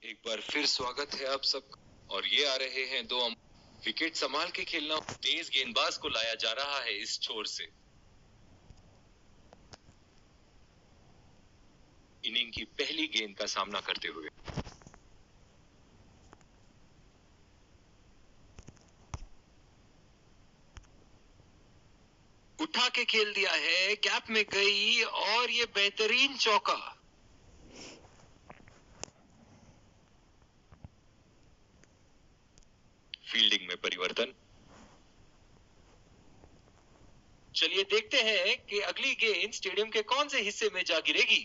एक बार फिर स्वागत है आप सब। और ये आ रहे हैं दो विकेट संभाल के खेलना। तेज गेंदबाज को लाया जा रहा है इस छोर से। इनिंग की पहली गेंद का सामना करते हुए उठा के खेल दिया है, गैप में गई और ये बेहतरीन चौका। फील्डिंग में परिवर्तन। चलिए देखते हैं कि अगली गेंद स्टेडियम के कौन से हिस्से में जा गिरेगी।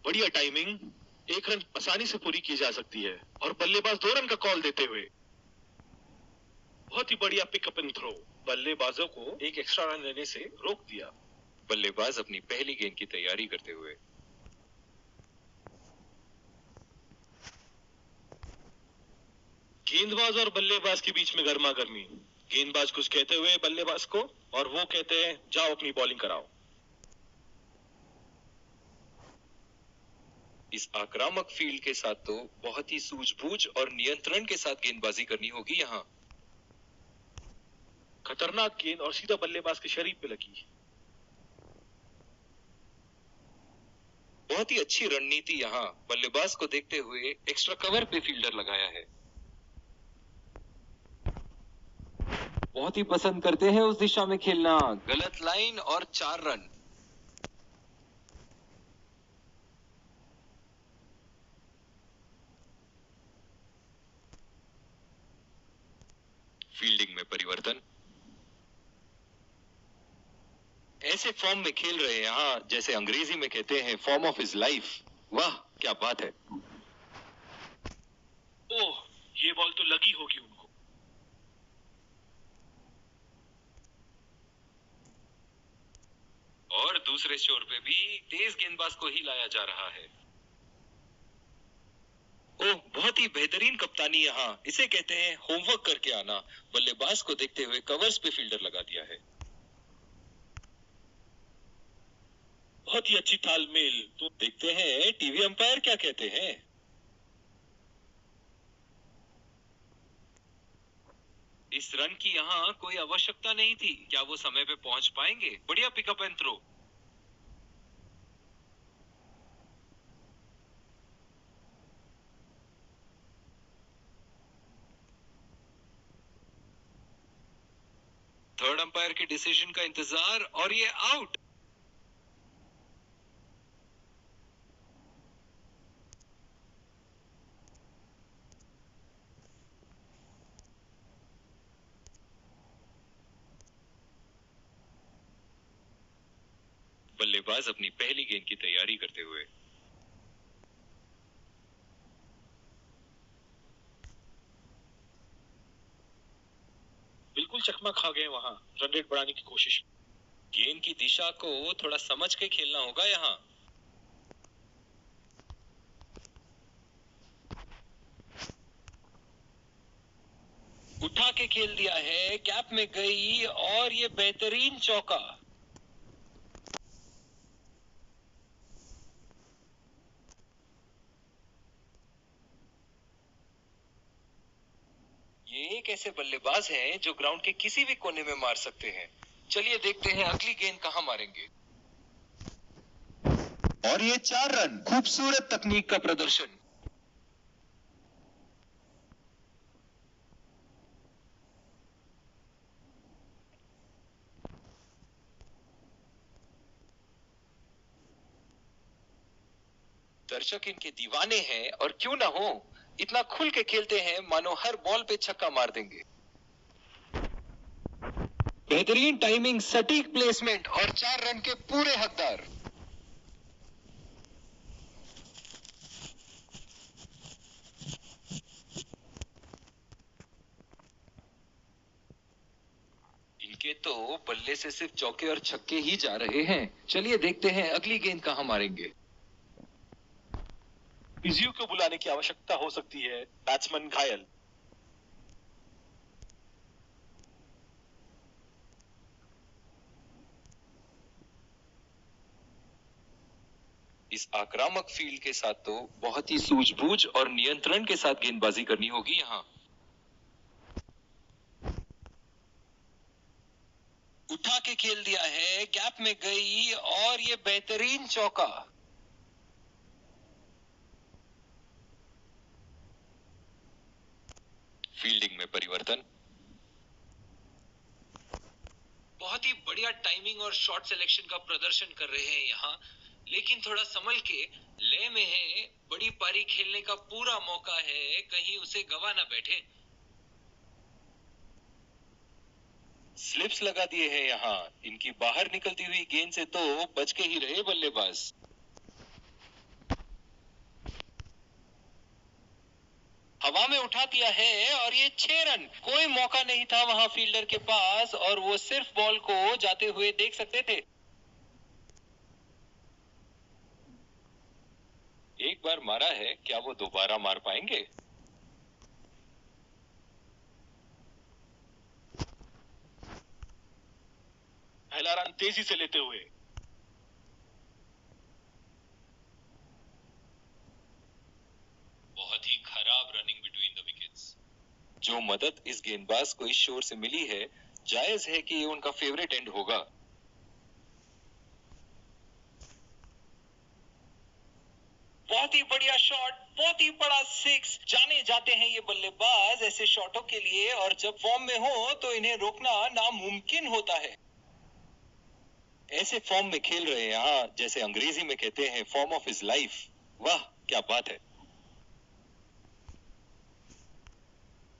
बढ़िया टाइमिंग, एक रन आसानी से पूरी की जा सकती है और बल्लेबाज 2 रन का कॉल देते हुए बहुत ही बढ़िया पिकअप एंड थ्रो, बल्लेबाजों को एक एक्स्ट्रा रन लेने से रोक दिया। बल्लेबाज अपनी पहली गेंद की तैयारी करते हुए गेंदबाज और बल्लेबाज के बीच में गर्मा गर्मी। गेंदबाज कुछ कहते हुए बल्लेबाज को, और वो कहते हैं जाओ अपनी बॉलिंग कराओ। इस आक्रामक फील्ड के साथ तो बहुत ही सूझबूझ और नियंत्रण के साथ गेंदबाजी करनी होगी यहाँ। खतरनाक गेंद और सीधा बल्लेबाज के शरीर पे लगी। बहुत ही अच्छी रणनीति यहाँ। बल्लेबाज को देखते हुए एक्स्ट्रा कवर पे फील्डर लगाया है। बहुत ही पसंद करते हैं उस दिशा में खेलना। गलत लाइन और 4 रन। फील्डिंग में परिवर्तन। ऐसे फॉर्म में खेल रहे हैं यहाँ, जैसे अंग्रेजी में कहते हैं फॉर्म ऑफ हिज लाइफ। वाह क्या बात है। ओह, ये बॉल तो लगी होगी उनको। और दूसरे छोर पे भी तेज गेंदबाज को ही लाया जा रहा है। ओह, बहुत ही बेहतरीन कप्तानी यहाँ। इसे कहते हैं होमवर्क करके आना। बल्लेबाज को देखते हुए कवर्स पे फील्डर लगा दिया है। बहुत ही अच्छी तालमेल। तो देखते हैं टीवी अंपायर क्या कहते हैं। इस रन की यहाँ कोई आवश्यकता नहीं थी। क्या वो समय पे पहुंच पाएंगे? बढ़िया pickup and throw. Third umpire के डिसीजन का इंतजार और ये आउट। बल्लेबाज अपनी पहली गेंद की तैयारी करते हुए बिल्कुल चकमा खा गए वहां, रन रेट बढ़ाने की कोशिश। गेंद की दिशा को थोड़ा समझ के खेलना होगा यहाँ। उठा के खेल दिया है, गैप में गई और ये बेहतरीन चौका। ये एक ऐसे बल्लेबाज हैं जो ग्राउंड के किसी भी कोने में मार सकते हैं। चलिए देखते हैं अगली गेंद कहां मारेंगे। और ये 4 रन। खूबसूरत तकनीक का प्रदर्शन। दर्शक इनके दीवाने हैं और क्यों ना हो, इतना खुल के खेलते हैं मानो हर बॉल पे छक्का मार देंगे। बेहतरीन टाइमिंग, सटीक प्लेसमेंट और 4 रन के पूरे हकदार। इनके तो बल्ले से सिर्फ चौके और छक्के ही जा रहे हैं। चलिए देखते हैं अगली गेंद कहां मारेंगे। फिजियो को बुलाने की आवश्यकता हो सकती है। बैट्समैन घायल। इस आक्रामक फील्ड के साथ तो बहुत ही सूझबूझ और नियंत्रण के साथ गेंदबाजी करनी होगी यहाँ। उठा के खेल दिया है, गैप में गई और ये बेहतरीन चौका। फील्डिंग में परिवर्तन। बहुत ही बढ़िया टाइमिंग और शॉट सिलेक्शन का प्रदर्शन कर रहे हैं यहाँ, लेकिन थोड़ा संभल के लय में है। बड़ी पारी खेलने का पूरा मौका है, कहीं उसे गवा ना बैठे। स्लिप्स लगा दिए हैं यहाँ, इनकी बाहर निकलती हुई गेंद से तो बच के ही रहे बल्लेबाज। हवा में उठा दिया है और ये 6 रन। कोई मौका नहीं था वहां फील्डर के पास और वो सिर्फ बॉल को जाते हुए देख सकते थे। एक बार मारा है, क्या वो दोबारा मार पाएंगे? पहला रन तेजी से लेते हुए। बहुत ही खराब रनिंग बिटवीन द विकेट्स। जो मदद इस गेंदबाज को इस शोर से मिली है, जायज है कि ये उनका फेवरेट एंड होगा। बहुत ही बढ़िया शॉट, बहुत ही बड़ा सिक्स। जाने जाते हैं ये बल्लेबाज ऐसे शॉटों के लिए, और जब फॉर्म में हो तो इन्हें रोकना नामुमकिन होता है। ऐसे फॉर्म में खेल रहे हैं यहाँ, जैसे अंग्रेजी में कहते हैं फॉर्म ऑफ हिज लाइफ। वाह क्या बात है।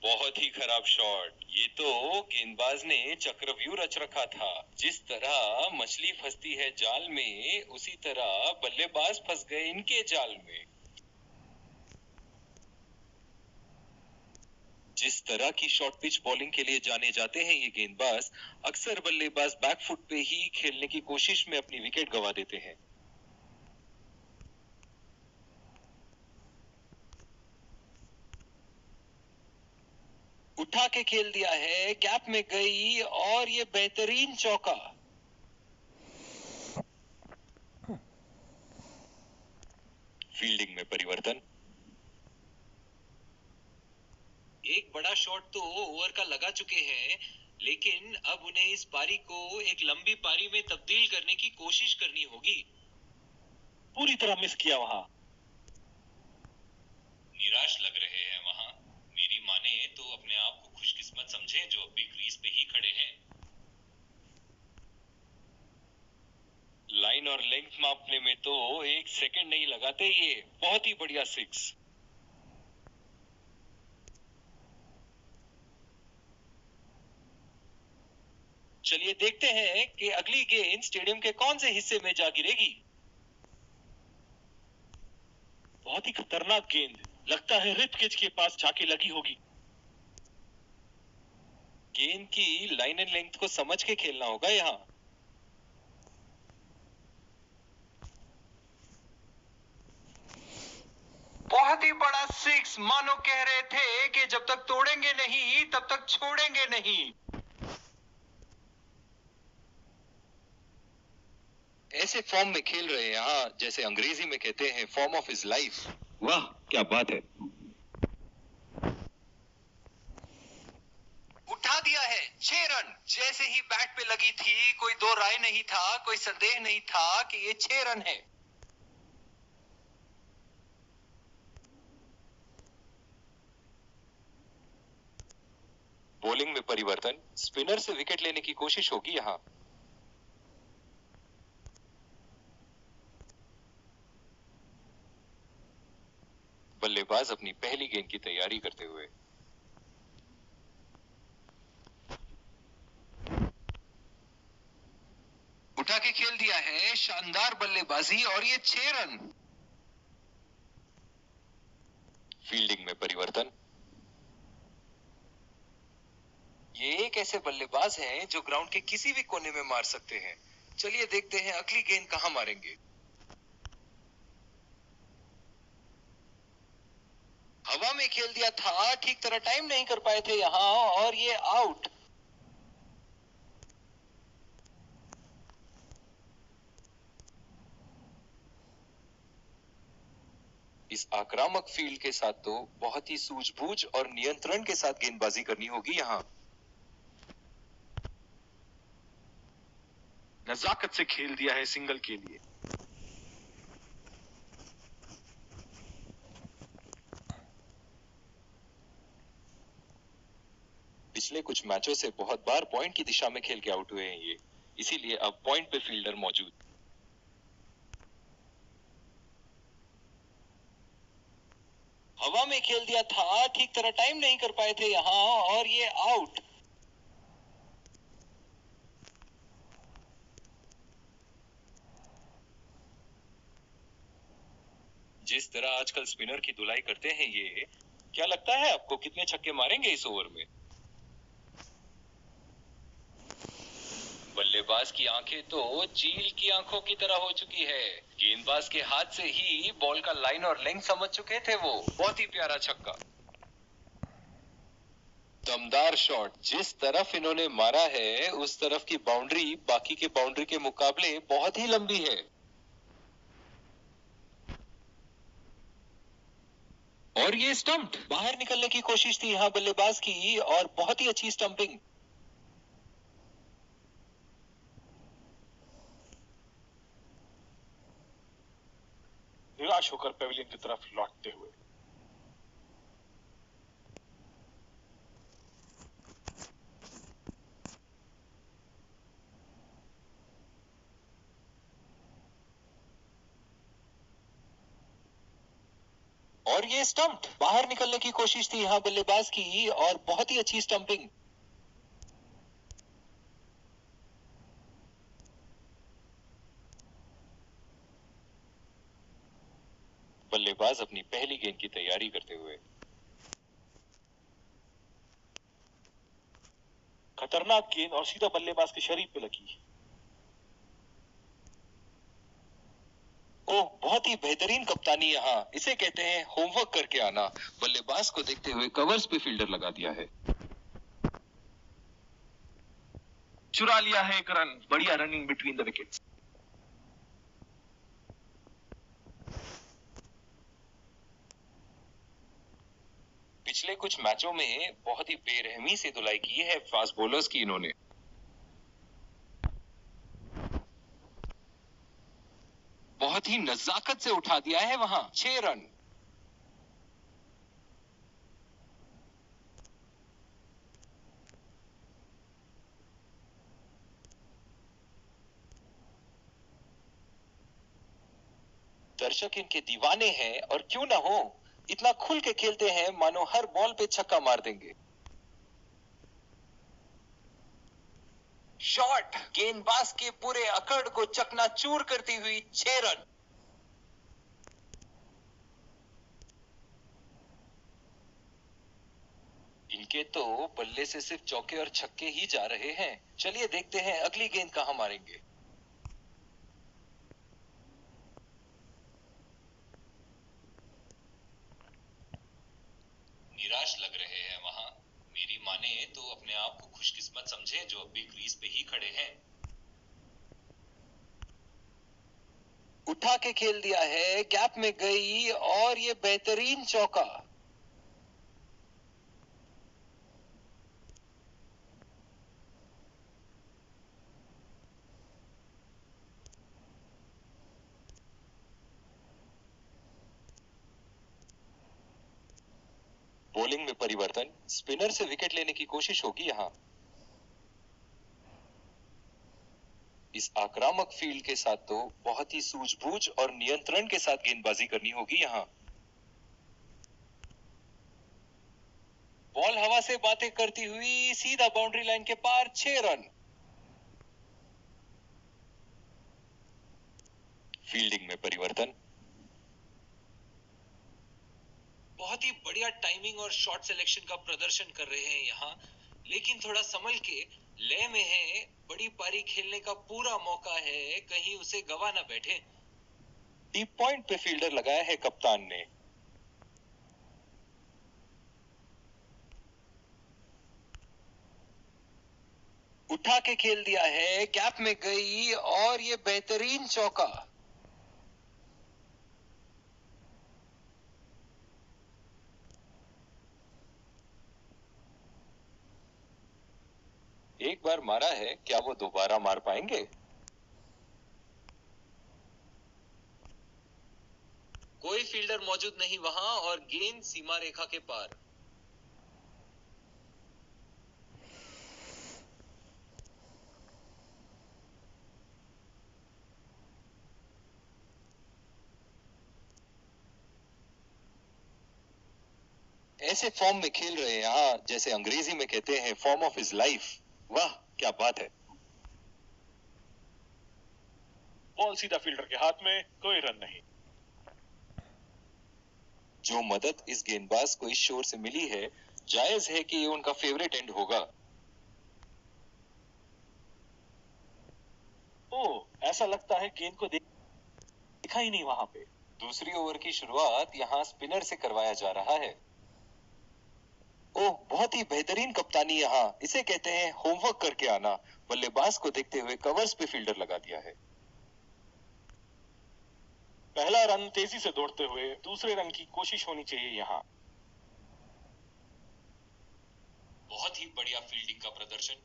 बहुत ही खराब शॉट। ये तो गेंदबाज ने चक्रव्यूह रच रखा था। जिस तरह मछली फंसती है जाल में, उसी तरह बल्लेबाज फंस गए इनके जाल में। जिस तरह की शॉर्ट पिच बॉलिंग के लिए जाने जाते हैं ये गेंदबाज, अक्सर बल्लेबाज बैकफुट पे ही खेलने की कोशिश में अपनी विकेट गंवा देते हैं। उठा के खेल दिया है, गैप में गई और ये बेहतरीन चौका। फील्डिंग में परिवर्तन। एक बड़ा शॉट तो ओवर का लगा चुके हैं, लेकिन अब उन्हें इस पारी को एक लंबी पारी में तब्दील करने की कोशिश करनी होगी। पूरी तरह मिस किया वहां। निराश लग रहे हैं वहां। मेरी माने तो अपने आप को खुशकिस्मत समझे जो अभी क्रीज पे ही खड़े हैं। लाइन और लेंथ मापने में तो 1 सेकंड नहीं लगाते ये। बहुत ही बढ़िया सिक्स। चलिए देखते हैं कि अगली गेंद स्टेडियम के कौन से हिस्से में जा गिरेगी। बहुत ही खतरनाक गेंद, लगता है रिटकिच के पास जाके लगी होगी। गेंद की लाइन एंड लेंथ को समझ के खेलना होगा यहाँ। बहुत ही बड़ा सिक्स। मानो कह रहे थे कि जब तक तोड़ेंगे नहीं तब तक छोड़ेंगे नहीं। ऐसे फॉर्म में खेल रहे हैं यहाँ, जैसे अंग्रेजी में कहते हैं फॉर्म ऑफ हिज लाइफ। वाह क्या बात है। उठा दिया है, 6 रन। जैसे ही बैट पे लगी थी, कोई दो राय नहीं था, कोई संदेह नहीं था कि ये 6 रन है। बॉलिंग में परिवर्तन। स्पिनर से विकेट लेने की कोशिश होगी यहाँ। बल्लेबाज अपनी पहली गेंद की तैयारी करते हुए। उठा के खेल दिया है, शानदार बल्लेबाजी और ये 6 रन। फील्डिंग में परिवर्तन। ये एक ऐसे बल्लेबाज हैं जो ग्राउंड के किसी भी कोने में मार सकते हैं। चलिए देखते हैं अगली गेंद कहां मारेंगे। हवा में खेल दिया था, ठीक तरह टाइम नहीं कर पाए थे यहां और ये आउट। इस आक्रामक फील्ड के साथ तो बहुत ही सूझबूझ और नियंत्रण के साथ गेंदबाजी करनी होगी यहाँ। नजाकत से खेल दिया है सिंगल के लिए। पिछले कुछ मैचों से बहुत बार पॉइंट की दिशा में खेल के आउट हुए हैं ये, इसीलिए अब पॉइंट पे फील्डर मौजूद। हवा में खेल दिया था, ठीक तरह टाइम नहीं कर पाए थे यहाँ और ये आउट। जिस तरह आजकल स्पिनर की धुलाई करते हैं ये, क्या लगता है आपको कितने छक्के मारेंगे इस ओवर में? बल्लेबाज की आंखें तो चील की आंखों की तरह हो चुकी है। गेंदबाज के हाथ से ही बॉल का लाइन और लेंथ समझ चुके थे वो। बहुत ही प्यारा छक्का, दमदार शॉट। जिस तरफ इन्होंने मारा है उस तरफ की बाउंड्री बाकी के बाउंड्री के मुकाबले बहुत ही लंबी है। और ये स्टंप, बाहर निकलने की कोशिश थी यहाँ बल्लेबाज की और बहुत ही अच्छी स्टंपिंग। निराश होकर पेविलियन की तरफ लौटते हुए। और ये स्टंप, बाहर निकलने की कोशिश थी यहाँ बल्लेबाज की और बहुत ही अच्छी स्टंपिंग। बल्लेबाज अपनी पहली गेंद की तैयारी करते हुए। खतरनाक गेंद और सीधा बल्लेबाज के शरीर पे लगी। ओह, बहुत ही बेहतरीन कप्तानी यहाँ, इसे कहते हैं होमवर्क करके आना। बल्लेबाज को देखते हुए कवर्स पे फील्डर लगा दिया है। चुरा लिया है एक रन। बढ़िया रनिंग बिटवीन द विकेट्स। पिछले कुछ मैचों में बहुत ही बेरहमी से धुलाई की है फास्ट बॉलर्स की इन्होंने। बहुत ही नजाकत से उठा दिया है वहां। 6 रन। दर्शक इनके दीवाने हैं और क्यों ना हो, इतना खुल के खेलते हैं मानो हर बॉल पे छक्का मार देंगे। शॉट, गेंदबाज के पूरे अकड़ को चकनाचूर करती हुई 6 रन। इनके तो बल्ले से सिर्फ चौके और छक्के ही जा रहे हैं। चलिए देखते हैं अगली गेंद कहां मारेंगे। निराश लग रहे हैं वहां। मेरी माने तो अपने आप को खुशकिस्मत समझे जो अब भी क्रीज पे ही खड़े हैं। उठा के खेल दिया है, गैप में गई और ये बेहतरीन चौका। बॉलिंग में परिवर्तन, स्पिनर से विकेट लेने की कोशिश होगी यहां। इस आक्रामक फील्ड के साथ तो बहुत ही सूझबूझ और नियंत्रण के साथ गेंदबाजी करनी होगी यहां। बॉल हवा से बातें करती हुई सीधा बाउंड्री लाइन के पार। 6 रन। फील्डिंग में परिवर्तन, बहुत ही बढ़िया टाइमिंग और शॉट सिलेक्शन का प्रदर्शन कर रहे हैं यहाँ, लेकिन थोड़ा संभल के लय में है। बड़ी पारी खेलने का पूरा मौका है, कहीं उसे गवा ना बैठे। डीप पॉइंट पे फील्डर लगाया है कप्तान ने। उठा के खेल दिया है, गैप में गई और ये बेहतरीन चौका। एक बार मारा है, क्या वो दोबारा मार पाएंगे? कोई फील्डर मौजूद नहीं वहां और गेंद सीमा रेखा के पार। ऐसे फॉर्म में खेल रहे हैं यहाँ, जैसे अंग्रेजी में कहते हैं फॉर्म ऑफ हिज लाइफ। वाह क्या बात है। बॉल सीधा फील्डर के हाथ में, कोई रन नहीं। जो मदद इस गेंदबाज को इस शोर से मिली है, जायज है कि ये उनका फेवरेट एंड होगा। ओह, ऐसा लगता है गेंद को देखा ही नहीं वहां पे। दूसरी ओवर की शुरुआत यहाँ स्पिनर से करवाया जा रहा है। ओह, बहुत ही बेहतरीन कप्तानी यहाँ, इसे कहते हैं होमवर्क करके आना। बल्लेबाज को देखते हुए कवर्स पे फील्डर लगा दिया है। पहला रन तेजी से दौड़ते हुए दूसरे रन की कोशिश होनी चाहिए यहाँ। बहुत ही बढ़िया फील्डिंग का प्रदर्शन।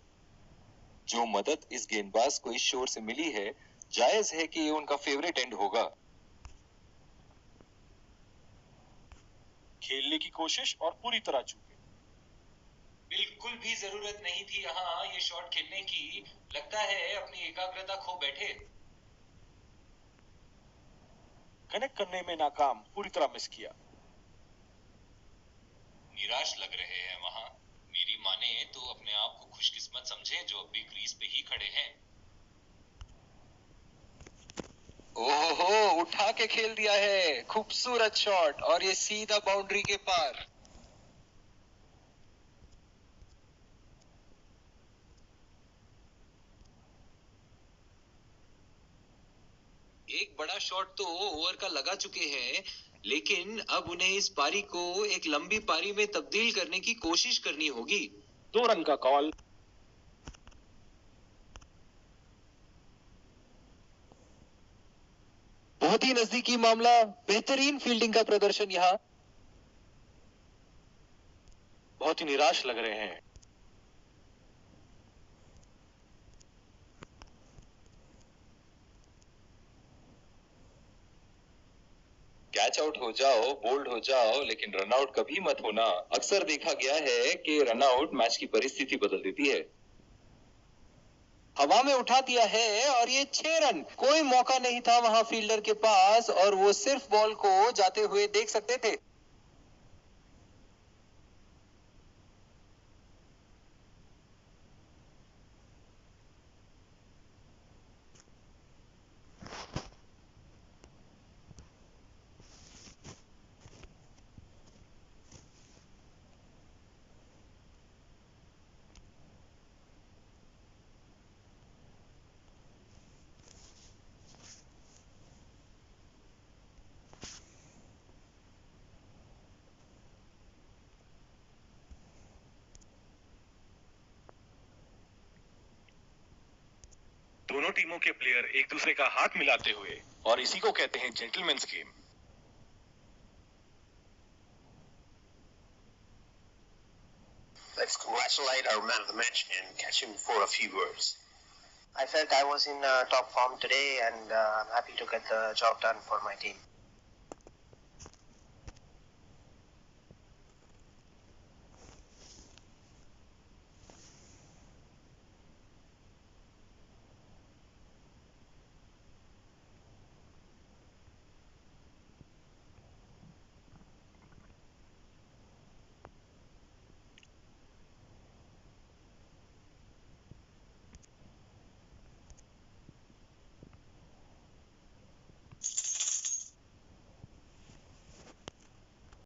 जो मदद इस गेंदबाज को इस शोर से मिली है, जायज है कि ये उनका फेवरेट एंड होगा। खेलने की कोशिश और पूरी तरह चूके। बिल्कुल भी जरूरत नहीं थी यहाँ ये शॉट खेलने की। लगता है अपनी एकाग्रता खो बैठे। कनेक्ट करने में नाकाम, पूरी तरह मिस किया। निराश लग रहे हैं वहां। मेरी माने तो अपने आप को खुशकिस्मत समझे जो अभी क्रीज पे ही खड़े हैं। ओहो, उठा के खेल दिया है, खूबसूरत शॉट और ये सीधा बाउंड्री के पार। एक बड़ा शॉट तो ओवर का लगा चुके हैं, लेकिन अब उन्हें इस पारी को एक लंबी पारी में तब्दील करने की कोशिश करनी होगी। 2 रन का कॉल। बहुत ही नजदीकी मामला, बेहतरीन फील्डिंग का प्रदर्शन यहाँ। बहुत ही निराश लग रहे हैं। कैच आउट हो जाओ, बोल्ड हो जाओ, लेकिन रन आउट कभी मत होना। अक्सर देखा गया है कि रन आउट मैच की परिस्थिति बदल देती है। हवा में उठा दिया है और ये 6 रन। कोई मौका नहीं था वहां फील्डर के पास और वो सिर्फ बॉल को जाते हुए देख सकते थे। दोनों टीमों के प्लेयर एक दूसरे का हाथ मिलाते हुए, और इसी को कहते हैं gentleman's game. Let's congratulate our man of the match and catch him for a few words. I felt I was in top form today and I'm happy to get the job done for my team.